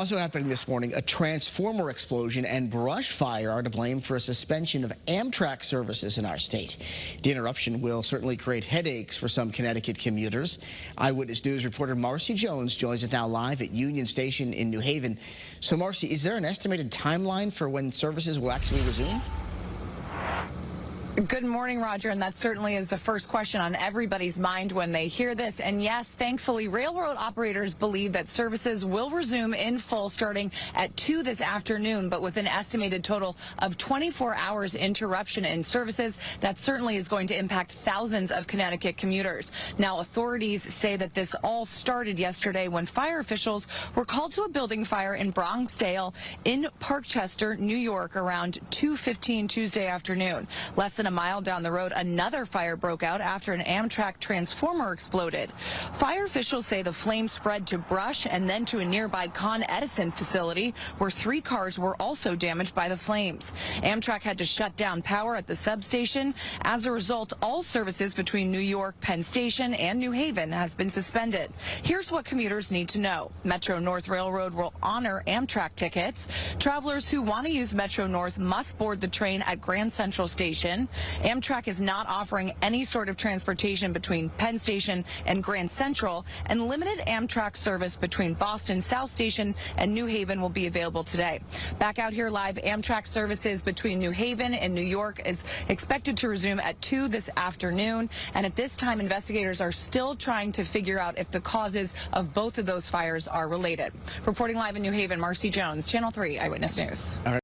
Also happening this morning, a transformer explosion and brush fire are to blame for a suspension of Amtrak services in our state. The interruption will certainly create headaches for some Connecticut commuters. Eyewitness News reporter Marcy Jones joins us now live at Union Station in New Haven. So Marcy, is there an estimated timeline for when services will actually resume? Good morning, Roger, and that certainly is the first question on everybody's mind when they hear this. And yes, thankfully, railroad operators believe that services will resume in full starting at 2 this afternoon, but with an estimated total of 24 hours interruption in services, that certainly is going to impact thousands of Connecticut commuters. Now, authorities say that this all started yesterday when fire officials were called to a building fire in Bronxdale in Parkchester, New York, around 2:15 Tuesday afternoon. Less than a mile down the road, another fire broke out after an Amtrak transformer exploded. Fire officials say the flames spread to brush and then to a nearby Con Edison facility where 3 cars were also damaged by the flames. Amtrak had to shut down power at the substation. As a result, all services between New York, Penn Station, and New Haven has been suspended. Here's what commuters need to know. Metro North Railroad will honor Amtrak tickets. Travelers who want to use Metro North must board the train at Grand Central Station. Amtrak is not offering any sort of transportation between Penn Station and Grand Central, and limited Amtrak service between Boston South Station and New Haven will be available today. Back out here live, Amtrak services between New Haven and New York is expected to resume at 2 this afternoon, and at this time, investigators are still trying to figure out if the causes of both of those fires are related. Reporting live in New Haven, Marcy Jones, Channel 3 Eyewitness News. All right.